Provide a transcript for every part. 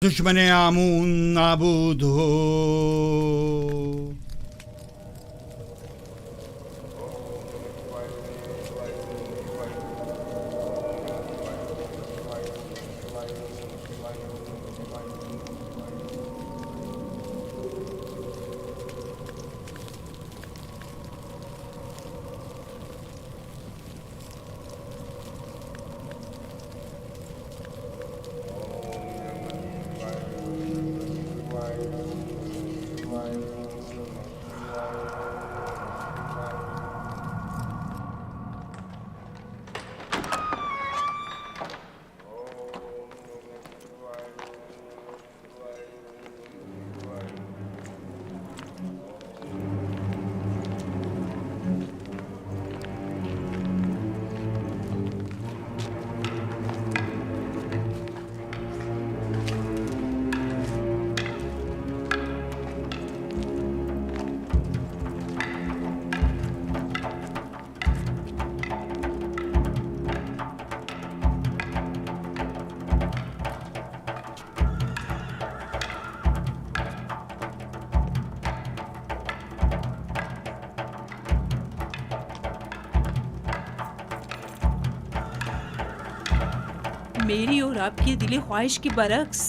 दुश्मन आमून नाबूद हो। मेरी और आपकी दिली ख्वाहिश की बरक्स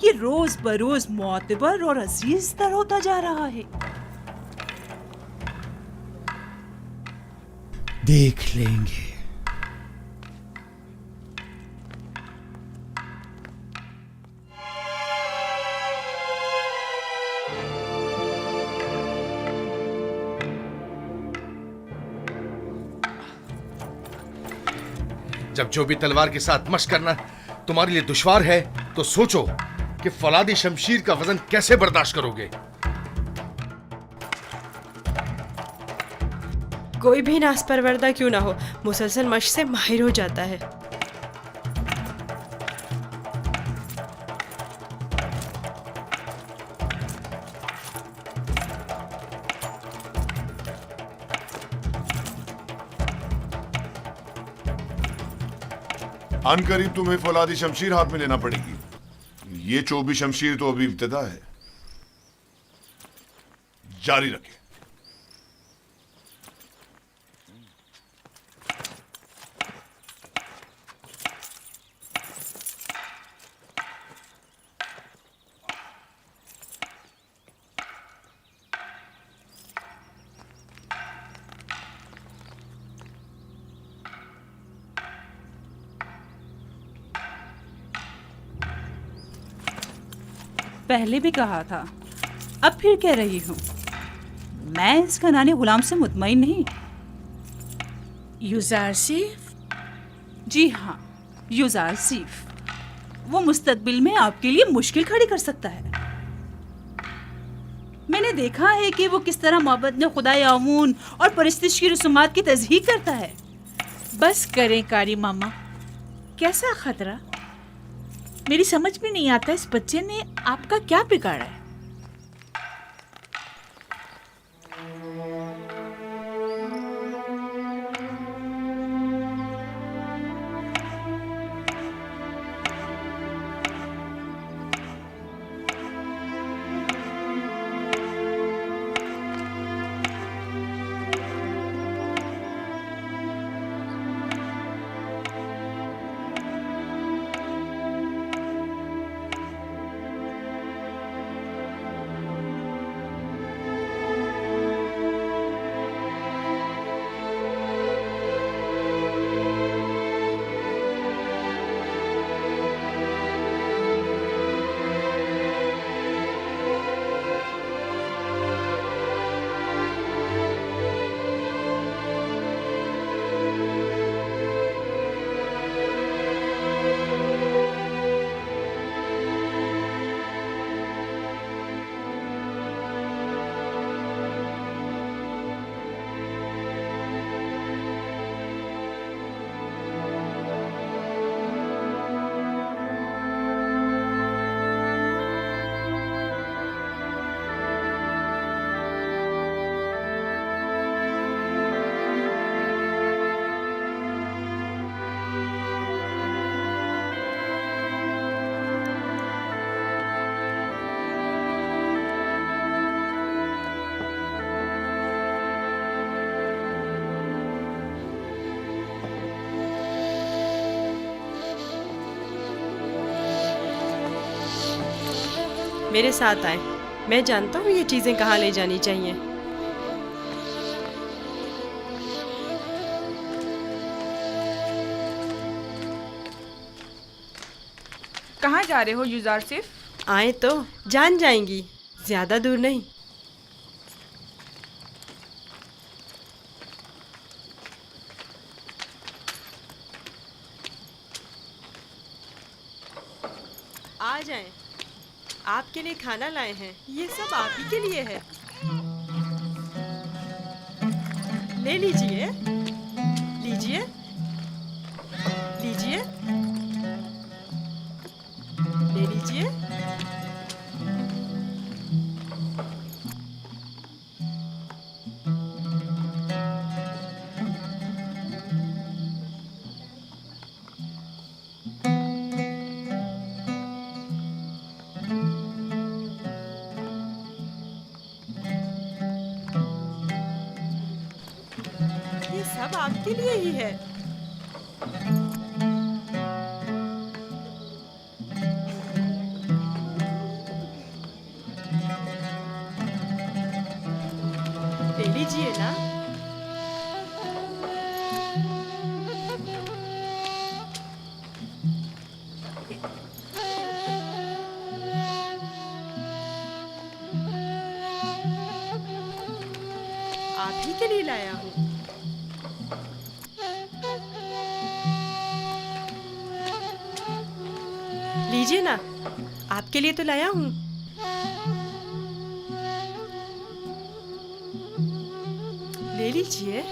ये रोज बरोज मोतबर और अजीज तर होता जा रहा है। देख लेंगे। जब जो भी तलवार के साथ मशक करना तुम्हारे लिए दुश्वार है तो सोचो कि फौलादी शमशीर का वजन कैसे बर्दाश्त करोगे। कोई भी नासपरवरदा क्यों ना हो, मुसलसल मशक से माहिर हो जाता है। अनकरीब तुम्हें फौलादी शमशीर हाथ में लेना पड़ेगी। ये चौबी शमशीर तो अभी इब्तिदा है, जारी रखें। पहले भी कहा था, अब फिर कह रही हूँ, मैं इस खनानी गुलाम से मुतमईन नहीं। युजारसीफ? जी हाँ, युजारसीफ। वो मुस्तकबिल में आपके लिए मुश्किल खड़ी कर सकता है। मैंने देखा है कि वो किस तरह मोहब्बत में खुदाई आमून और परिस्तिश की रसूमात की तज़हीक करता है। बस करें कारी मामा, कैसा खतरा? मेरी समझ में नहीं आता इस बच्चे ने आपका क्या बिगाड़ा है। मेरे साथ आए। मैं जानता हूँ ये चीजें कहाँ ले जानी चाहिए। कहाँ जा रहे हो युजार सिर्फ? आए तो जान जाएंगी, ज्यादा दूर नहीं। आ जाएं। आपके लिए खाना लाए हैं, ये सब आप ही के लिए है। ले लीजिए, लीजिए, लीजिए, ले लीजिए। ये सब आपके लिए ही है। ले लीजिए ना। आप ही के लिए लाया हूँ। लीजिए ना, आपके लिए तो लाया हूँ। ले लीजिए।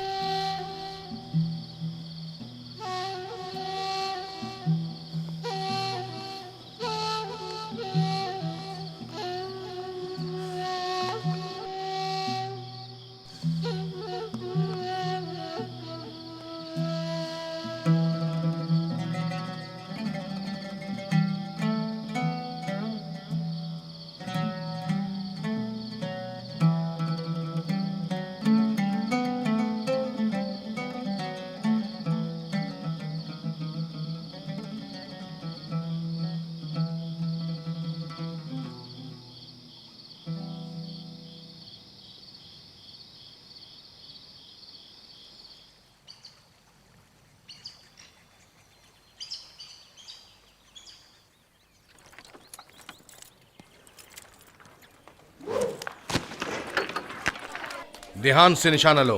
ध्यान से निशाना लो।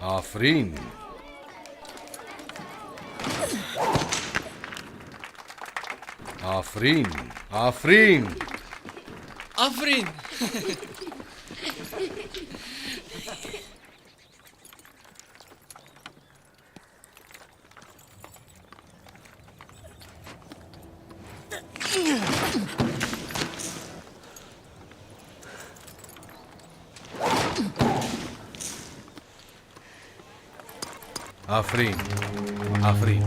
आफरीन। आफरीन। आफरीन। आफरीन। आफरीन। आफरीन।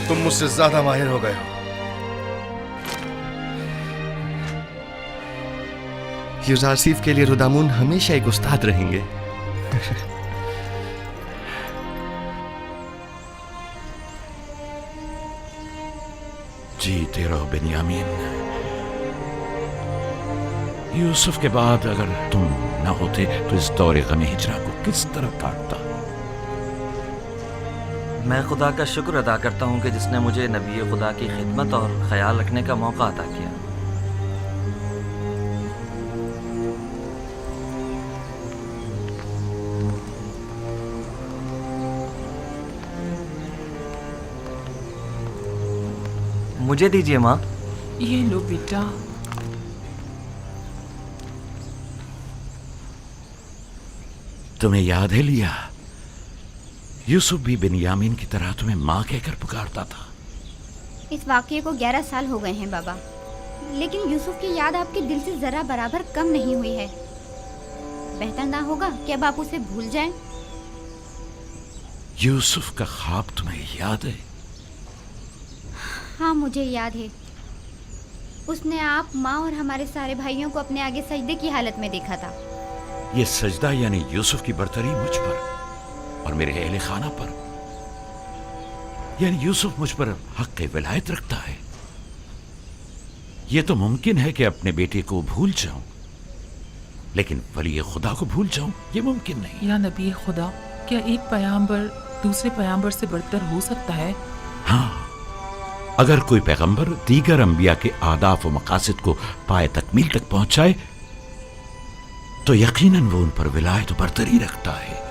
तुम मुझसे ज्यादा माहिर हो गए हो। यूजारसीफ के लिए रुदामुन हमेशा एक उस्ताद रहेंगे। जीते रहो बेन्यामीन। यूसुफ के बाद अगर तुम न होते तो इस दौरे गमे हिजरा को किस तरह काटता। मैं खुदा का शुक्र अदा करता हूँ कि जिसने मुझे नबी खुदा की खिदमत और ख्याल रखने का मौका अता किया। मुझे दीजिए माँ। ये लो बेटा। तुम्हें याद है लिया, यूसुफ भी बेन्यामीन की तरह तुम्हें माँ कहकर पुकारता था। इस वाक़ये को 11 साल हो गए हैं बाबा, लेकिन यूसुफ की याद आपके दिल से जरा बराबर कम नहीं हुई है। बेहतर ना होगा कि अब आप उसे भूल जाएं? यूसुफ का ख्वाब तुम्हें याद है? हाँ, मुझे याद है। उसने आप, माँ और हमारे सारे भाइयों को अपने आगे सजदे की हालत में देखा था। ये सजदा यानी यूसुफ की बरतरी मुझ पर और मेरे अहले खाना पर, यानी यूसुफ मुझ पर हक विलायत रखता है। यह तो मुमकिन है कि अपने बेटे को भूल जाऊं, लेकिन वली खुदा को भूल जाऊं ये मुमकिन नहीं। या नबी खुदा, क्या एक पैगंबर दूसरे पैगंबर से बढ़कर हो सकता है? हाँ, अगर कोई पैगंबर दीगर अंबिया के आदाफ व मकासद को पाए तकमील तक पहुंचाए तो यकीनन वो उन पर विलायत व बरतरी रखता है।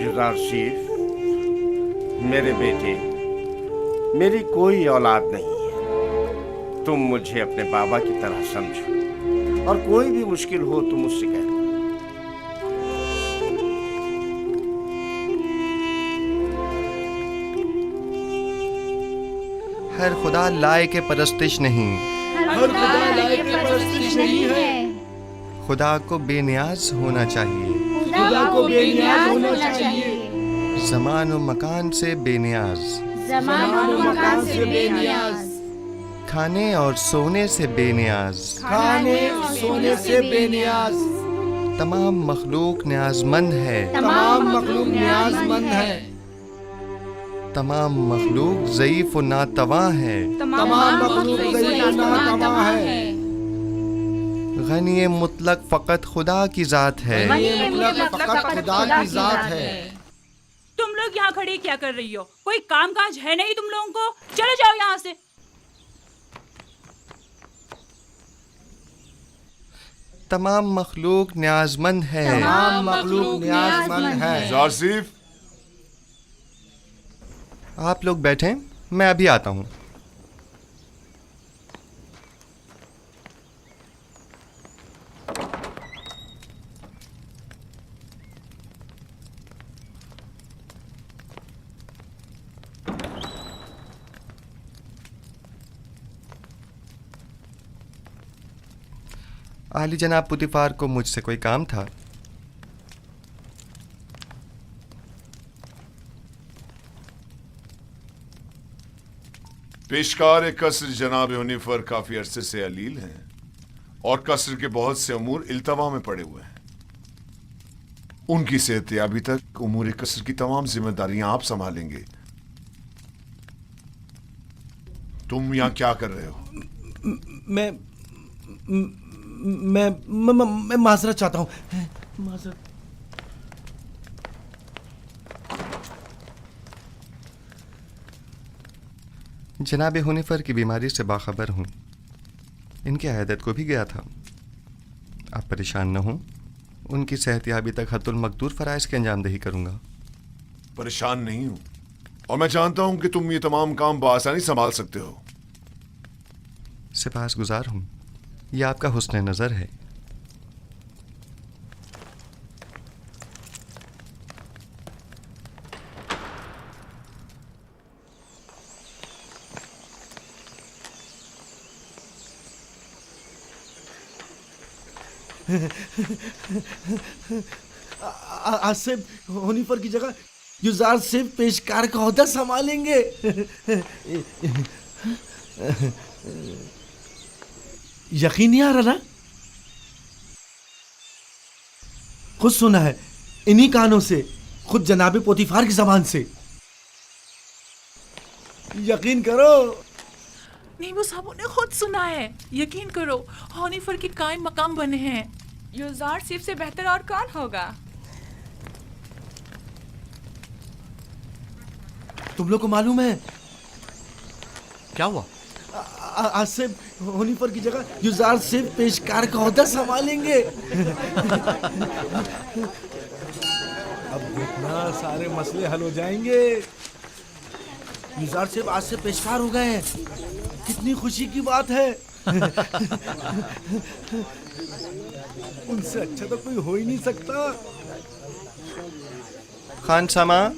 यूसुफ, मेरे बेटे, मेरी कोई औलाद नहीं है। तुम मुझे अपने बाबा की तरह समझो और कोई भी मुश्किल हो तो मुझसे कह दो। हर खुदा लाए के परस्तिश नहीं, हर खुदा लाए के परस्तिश नहीं है। खुदा को बेनियाज होना चाहिए, खुदा को बेनियाज होना चाहिए। ज़मान और मकान से बेनियाज, ज़मान और मकान से बेनियाज। खाने और सोने से बेनियाज, खाने और सोने से बेनियाज। तमाम मखलूक न्याजमंद है, तमाम मखलूक न्याजमंद है। तमाम मखलूक ज़ईफ़ और नातवा है, तमाम मखलूक ज़ईफ़ और नातवा है। गनी मुतलक फ़कत खुदा की ज़ात है, गनी मुतलक फ़कत खुदा की ज़ात है। तुम लोग यहाँ खड़े क्या कर रही हो? कोई काम काज है नहीं तुम लोगों को? चले जाओ यहाँ से। तमाम मखलूक न्याजमंद है, तमाम मखलूक न्याजमंद है। यूसुफ, आप लोग बैठें, मैं अभी आता हूँ। आली जनाब पुतिफार को मुझसे कोई काम था। पेशकार कसर जनाब यूनिफर काफी अरसे से अलील हैं और कसर के बहुत से अमूर इल्तवा में पड़े हुए हैं। उनकी सेहतयाबी तक उमूर कसर की तमाम जिम्मेदारियां आप संभालेंगे। तुम यहाँ क्या कर रहे हो? मैं माजरत चाहता हूँ। माजरत। जनाब हुनिफर की बीमारी से बाखबर हूँ। इनके अहदत को भी गया था। आप परेशान न हों, उनकी सेहतयाबी तक हत्तुल मकदूर फ़राइज़ की अंजामदही करूँगा। परेशान नहीं हूं और मैं जानता हूं कि तुम ये तमाम काम बआसानी संभाल सकते हो। सिपासगुजार हूँ, यह आपका हुस्न नज़र है। आसिफ हुनिफर की जगह युजार सिर्फ पेशकार का ओहदा संभालेंगे। यकीन नहीं आ रहा ना? खुद सुना है इन्हीं कानों से, खुद जनाबे पोतीफार की जबान से। यकीन करो। नहीं, वो साहब ने खुद सुना है। यकीन करो, हनीफर के कायम मकाम बने हैं। युजार सिर्फ से बेहतर और कौन होगा? तुम लोग को मालूम है क्या हुआ? आसिफ हुनिफर की जगह युजार सिर्फ पेशकार का ओहदा संभालेंगे। अब देखना सारे मसले हल हो जाएंगे। युजार सिर्फ आज से पेशकार हो गए हैं। कितनी खुशी की बात है। उनसे अच्छा तो कोई हो ही नहीं सकता। खान सामा।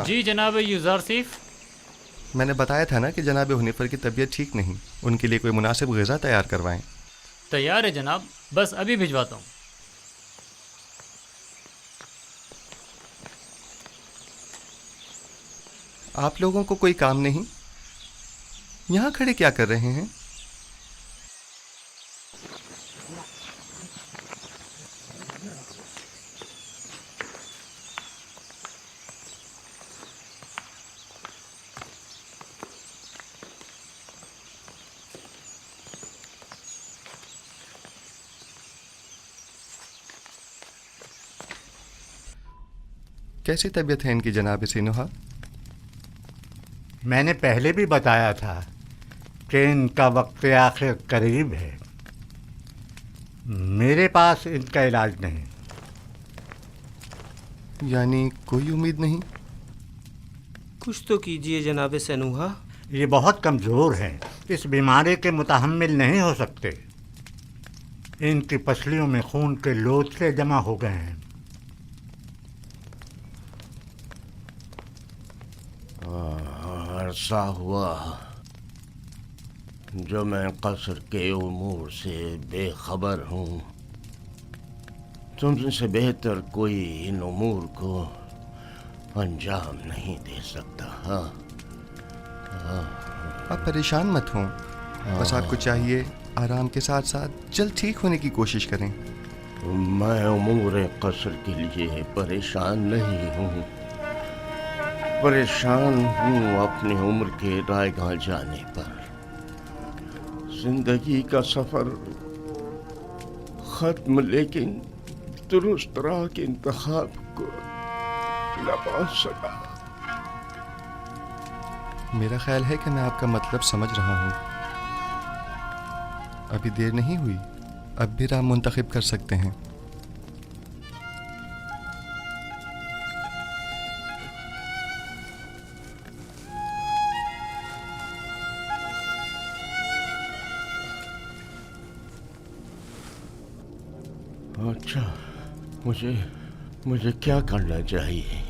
जी जनाब युजारसिफ। मैंने बताया था ना कि जनाब हुनिफर की तबीयत ठीक नहीं, उनके लिए कोई मुनासिब ग़िज़ा तैयार करवाएं। तैयार है जनाब, बस अभी भिजवाता हूँ। आप लोगों को कोई काम नहीं? यहाँ खड़े क्या कर रहे हैं? कैसी तबीयत है इनकी जनाब सिनुहा? मैंने पहले भी बताया था कि इनका वक्त आखिर करीब है। मेरे पास इनका इलाज नहीं। यानी कोई उम्मीद नहीं? कुछ तो कीजिए जनाब सनुहा। ये बहुत कमज़ोर हैं, इस बीमारी के मुतहम्मिल नहीं हो सकते। इनकी पसलियों में खून के लोथड़े जमा हो गए हैं। अरसा हुआ जो मैं कसर के उमूर से बेखबर हूँ। तुमसे बेहतर कोई इन उमूर को अंजाम नहीं दे सकता। आप परेशान मत हों, बस आपको चाहिए आराम के साथ साथ जल्द ठीक होने की कोशिश करें। मैं उमूर कसर के लिए परेशान नहीं हूँ। परेशान हूँ अपनी उम्र के रायगां जाने पर। जिंदगी का सफर खत्म, लेकिन दुरुस्त राह के इंतखाब को न पा सका। मेरा ख्याल है कि मैं आपका मतलब समझ रहा हूँ। अभी देर नहीं हुई, अब भी राह मुंतखब कर सकते हैं। अच्छा, मुझे क्या करना चाहिए?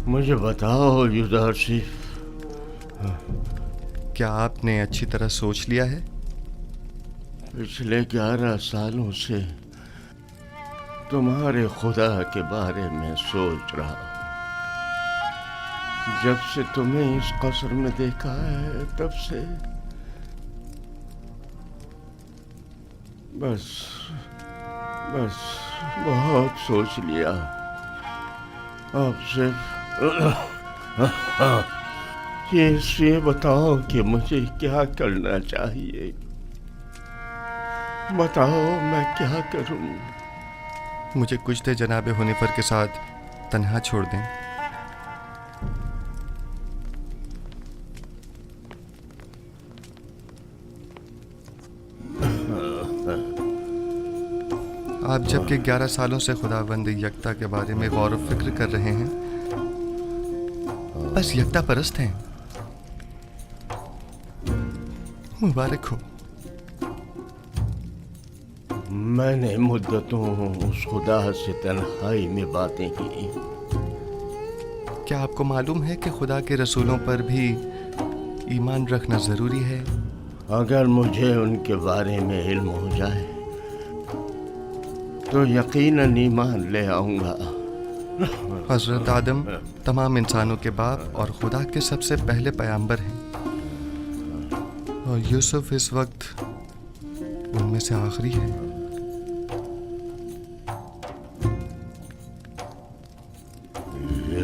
मुझे बताओ युजारसिफ। क्या आपने अच्छी तरह सोच लिया है? पिछले 11 सालों से तुम्हारे खुदा के बारे में सोच रहा हूँ। जब से तुम्हें इस कसर में देखा है तब से बस बहुत सोच लिया। अब सिर्फ ये बताओ कि मुझे क्या करना चाहिए। बताओ मैं क्या करूं? मुझे कुछ देर जनाब हुनिफर के साथ तन्हा छोड़ दें। आप जबकि 11 सालों से खुदावंद यकता के बारे में गौर व फिक्र कर रहे हैं, बस यकता परस्त हैं। मुबारक हो। मैंने मुद्दतों उस खुदा से तन्हाई में बातें की। क्या आपको मालूम है कि खुदा के रसूलों पर भी ईमान रखना जरूरी है? अगर मुझे उनके बारे में इल्म हो जाए तो यकीनन ईमान ले आऊंगा। हजरत आदम तमाम इंसानों के बाप और खुदा के सबसे पहले पैगंबर हैं, और यूसुफ इस वक्त उनमें से आखिरी है।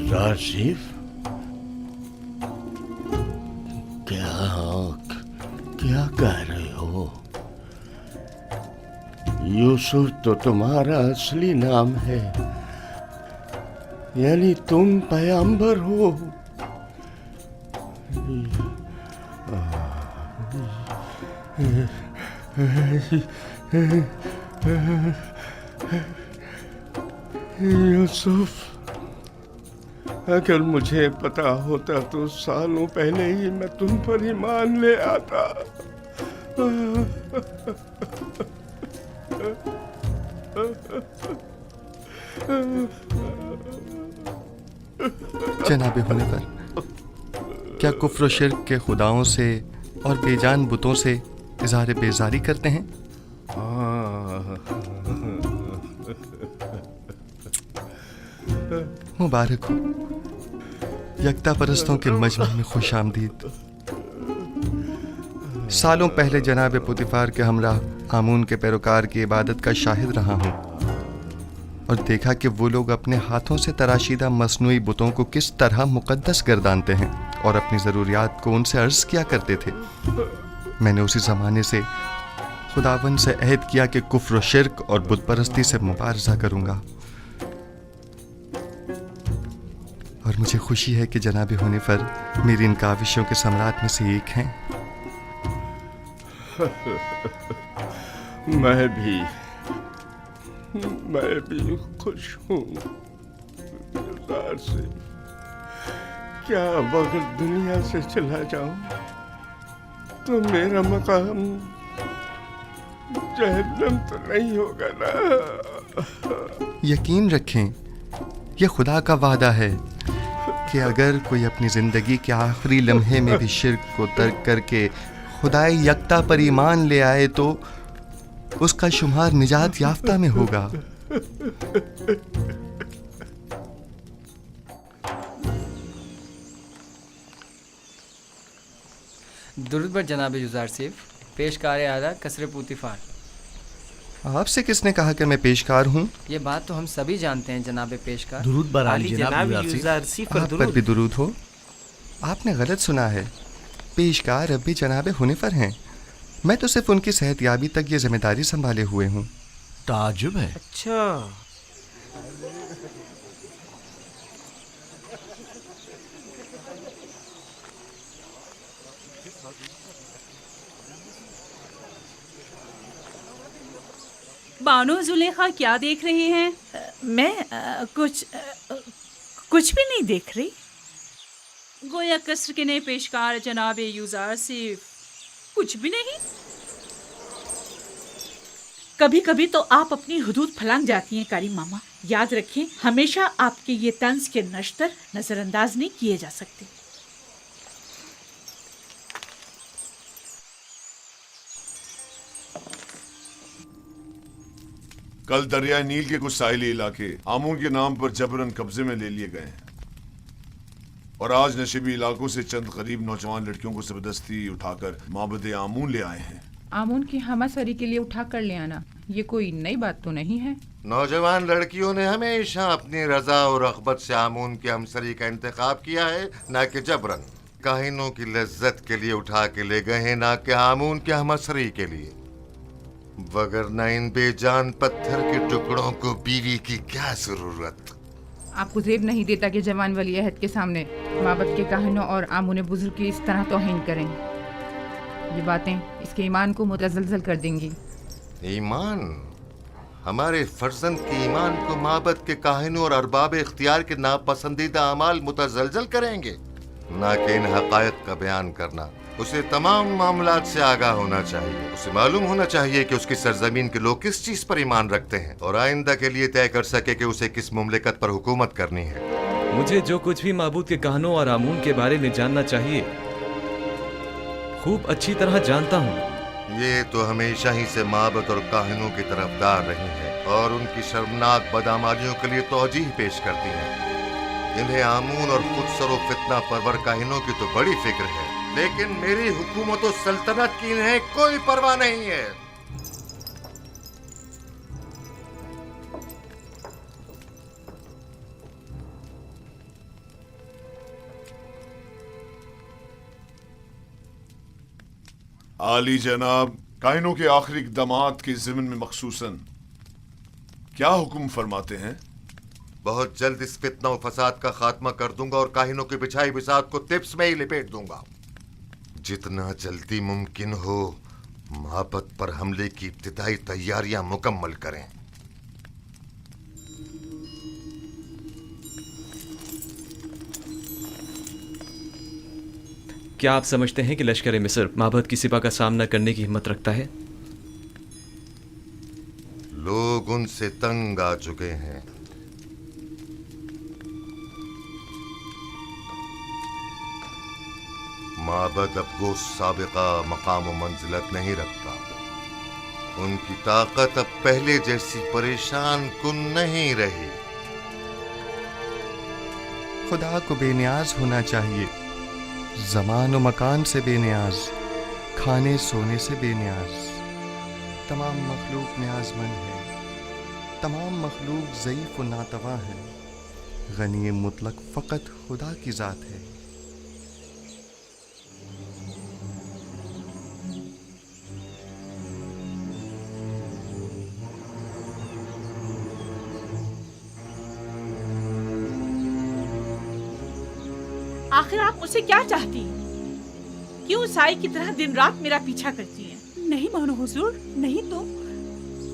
राशिफ, क्या कह रहे हो? यूसुफ तो तुम्हारा असली नाम है, यानी तुम पैगंबर हो। यूसुफ, अगर मुझे पता होता तो सालों पहले ही मैं तुम पर ईमान ले आता। जनाबे होने पर क्या कुफ्र शिर्क के खुदाओं से और बेजान बुतों से इज़हार बेजारी करते हैं? मुबारक हो। यकता परस्तों के मजमे में खुश आमदीद। सालों पहले जनाब पुतिफार के हमराह आमून के पैरोकार की इबादत का शाहिद रहा हूँ और देखा कि वो लोग अपने हाथों से तराशीदा मसनूई बुतों को किस तरह मुकद्दस गर्दानते हैं और अपनी ज़रूरियात को उनसे अर्ज किया करते थे। मैंने उसी ज़माने से खुदावन से अहद किया कि कुफ्र शिर्क और बुत परस्ती से मुबारज़ा करूँगा, और मुझे खुशी है कि जनाब होने पर मेरी इन काविशों के सम्राट में से एक हैं। मैं भी खुश हूँ। से क्या अब अगर दुनिया से चला जाऊं तो मेरा मकाम जहन्नम तो नहीं होगा ना? यकीन रखें, यह खुदा का वादा है कि अगर कोई अपनी जिंदगी के आखिरी लम्हे में भी शिर्क को तर्क करके खुदाई यकता पर ईमान ले आए तो उसका शुमार निजात याफ्ता में होगा। दुरूद बर जनाब यूज़ार सिफ, पेशकार आला कसर पुतिफार। आपसे किसने कहा कि मैं पेशकार हूँ? ये बात तो हम सभी जानते हैं जनाब पेशकार। दुरूद बर आली जनाब यूज़ार सिफ। आप पर भी दुरूद हो। आपने गलत सुना है, पेशकार अब भी जनाब हुनिफर हैं। मैं तो सिर्फ उनकी सेहतयाबी तक ये जिम्मेदारी संभाले हुए हूँ। ताजुब है। अच्छा, बानो जुलेखा क्या देख रही हैं? मैं कुछ भी नहीं देख रही। गोया कसर के नए पेशकार जनाब यूज़ार सिर्फ कुछ भी नहीं। कभी कभी तो आप अपनी हुदूद फलांग जाती हैं कारी मामा। याद रखें, हमेशा आपके ये तंज के नश्तर नजरअंदाज नहीं किए जा सकते। कल दरिया नील के कुछ साहिली इलाके आमून के नाम पर जबरन कब्जे में ले लिए गए हैं, और आज नशीबी इलाकों से चंद गरीब नौजवान लड़कियों को जबरदस्ती उठाकर माबद आमून ले आए हैं। आमून की हमासरी के लिए उठा कर ले आना ये कोई नई बात तो नहीं है। नौजवान लड़कियों ने हमेशा अपनी रजा और रग़बत से आमून की हमसरी का इंतखाब किया है, ना कि जबरन। काहिनों की लज्जत के लिए उठा के ले गए हैं, ना कि आमून की हमसरी के लिए। वगरना इन बेजान पत्थर के टुकड़ों को बीवी की क्या जरूरत। आपको जेब नहीं देता कि जवान वली अहद के सामने माबद के काहिनों और आमून बुजुर्ग की इस तरह तौहीन करें। ये बातें इसके ईमान को मुतज़लज़ल कर देंगी। ईमान? हमारे फर्जंद के ईमान को माबद के काहिनों और अरबाब इख्तियार के नापसंदीदा अमाल मुतजलजल करेंगे? ना कि इन हकायक का बयान करना। उसे तमाम मामलात से आगाह होना चाहिए। उसे मालूम होना चाहिए कि उसकी सरजमीन के लोग किस चीज पर ईमान रखते हैं और आइंदा के लिए तय कर सके कि उसे किस मुमलिकत पर हुकूमत करनी है। मुझे जो कुछ भी माबूद के कहानों और आमून के बारे में जानना चाहिए खूब अच्छी तरह जानता हूँ। ये तो हमेशा ही से माबद और काहिनों की तरफदार रही है और उनकी शर्मनाक बदामालियों के लिए तौजीह पेश करती है। इन्हें आमून और खुदसर व फितना परवर काहिनों की तो बड़ी फिक्र है, लेकिन मेरी हुकूमत और सल्तनत की इन्हें कोई परवाह नहीं है। आली जनाब, काइनों के आखिरी इक़दामात के ज़िम्न में मखसूसन क्या हुक्म फरमाते हैं? बहुत जल्द इस फितना और फसाद का खात्मा कर दूंगा और काहिनों की बिछाई बिसात को तिप्स में ही लिपेट दूंगा। जितना जल्दी मुमकिन हो माबद पर हमले की इब्तिदाई तैयारियां मुकम्मल करें। क्या आप समझते हैं कि लश्कर मिस्र माबद की सिपा का सामना करने की हिम्मत रखता है? लोग उनसे तंग आ चुके हैं। माबद अब वो साबिका मकाम व मंजिलत नहीं रखता। उनकी ताकत अब पहले जैसी परेशान कुन नहीं रही। खुदा को बेनियाज होना चाहिए, ज़मान व मकान से बेनियाज, खाने सोने से बेनियाज। तमाम मखलूक न्याज़मंद है, तमाम मखलूक ज़ईफ़ व नातवा है। गनी मुतलक फ़कत खुदा की ज़ात है। आखिर आप मुझसे क्या चाहती हैं? क्यों साई की तरह दिन रात मेरा पीछा करती हैं? नहीं मानो हुजूर, नहीं तो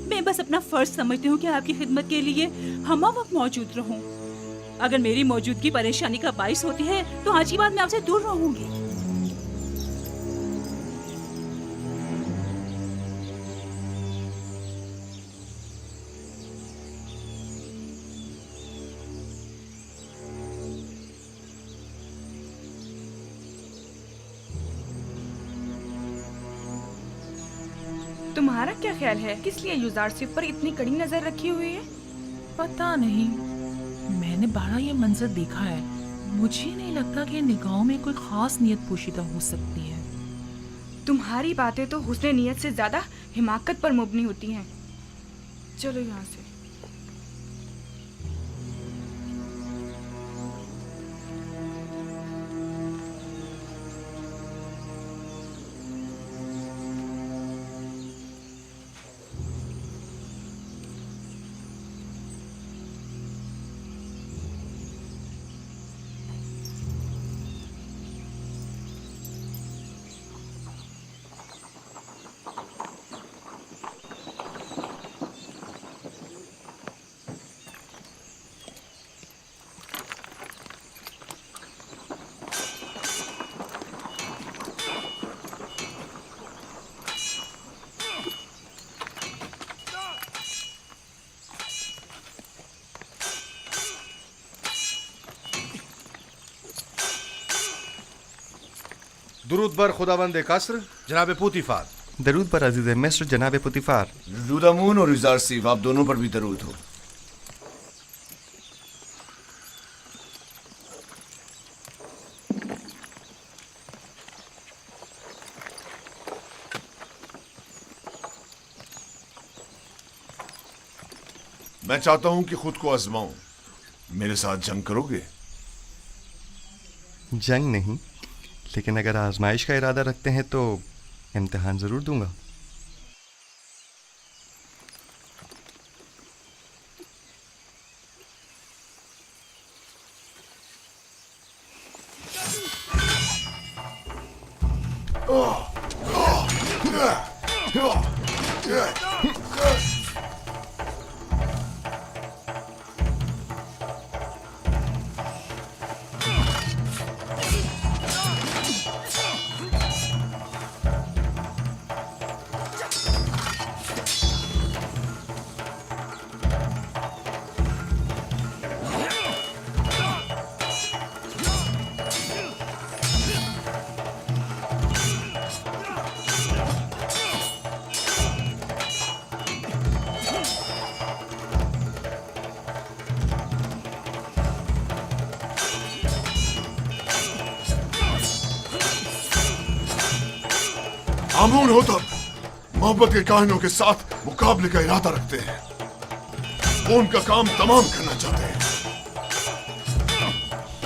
मैं बस अपना फर्ज समझती हूँ कि आपकी खिदमत के लिए हम वक्त मौजूद रहूं। अगर मेरी मौजूदगी परेशानी का बाइस होती है तो आज की बात मैं आपसे दूर रहूंगी। तुम्हारा क्या ख्याल है, किस लिए युजारसिफ पर इतनी कड़ी नजर रखी हुई है? पता नहीं, मैंने बारह ये मंजर देखा है। मुझे नहीं लगता कि निगाहों में कोई खास नियत पोशीदा हो सकती है। तुम्हारी बातें तो हुस्न नियत से ज्यादा हिमाकत पर मुबनी होती हैं। चलो यहाँ से। दुरूद बर खुदाबंद कसर जनाब पुतिफार। दरूद पर अजीज मिस्र जनाब पुतिफार। दरूद अमून और युजारसिफ, आप दोनों पर भी दरूद हो। मैं चाहता हूं कि खुद को आजमाऊं। मेरे साथ जंग करोगे? जंग नहीं, लेकिन अगर आजमाइश का इरादा रखते हैं तो इम्तिहान जरूर दूंगा। आमून होतब मोहब्बत के काहिनों के साथ मुकाबले का इरादा रखते हैं। वो उनका काम तमाम करना चाहते हैं।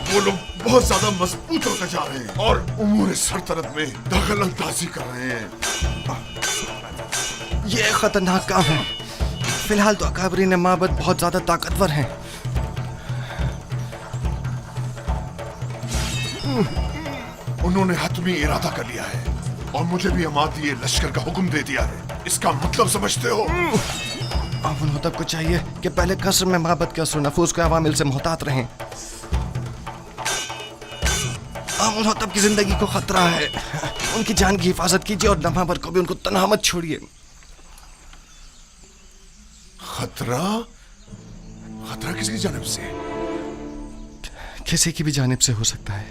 वो लोग बहुत ज्यादा मजबूत होते जा रहे हैं और उमूर सरतरत में दखल अंदाजी कर रहे हैं। ये खतरनाक काम है। फिलहाल तो अकाबरीन माबद बहुत ज्यादा ताकतवर हैं। उन्होंने हतमी इरादा कर लिया है और मुझे भी अमाती लश्कर का हुक्म दे दिया है। इसका मतलब समझते हो? आमुन होतब को चाहिए कि पहले कसर में माबद के असर नफूस के अवामिल से मोहतात रहें। आमुन होतब की जिंदगी को खतरा है। उनकी जान की हिफाजत कीजिए और लम्हा भर को भी उनको तन्हा मत छोड़िए। खतरा? खतरा किसकी जानिब से? किसी की भी जानिब से हो सकता है।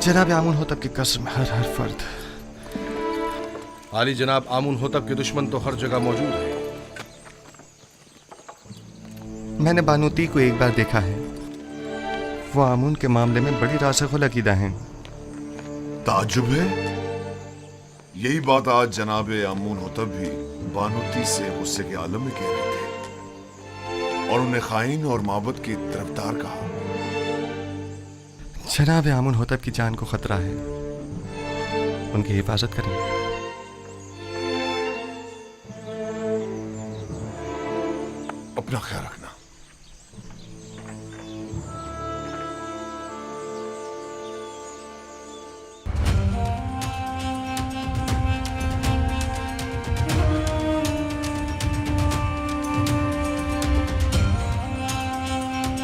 जनाब आमुन होतब के कसर में हर फर्द। आली जनाब, आमुन होतब के दुश्मन तो हर जगह मौजूद है। मैंने बानूती को एक बार देखा है। वो आमुन के मामले में बड़ी रासिख़ुल अक़ीदा हैं। ताज्जुब है। यही बात आज जनाब आमून होतब भी बानूती से गुस्से के आलम में कह रहे थे और उन्हें खाइन और माबद की तरफदार कहा। जनाब आमुन होतब की जान को खतरा है। उनकी हिफाजत करें। अपना ख्याल रखना।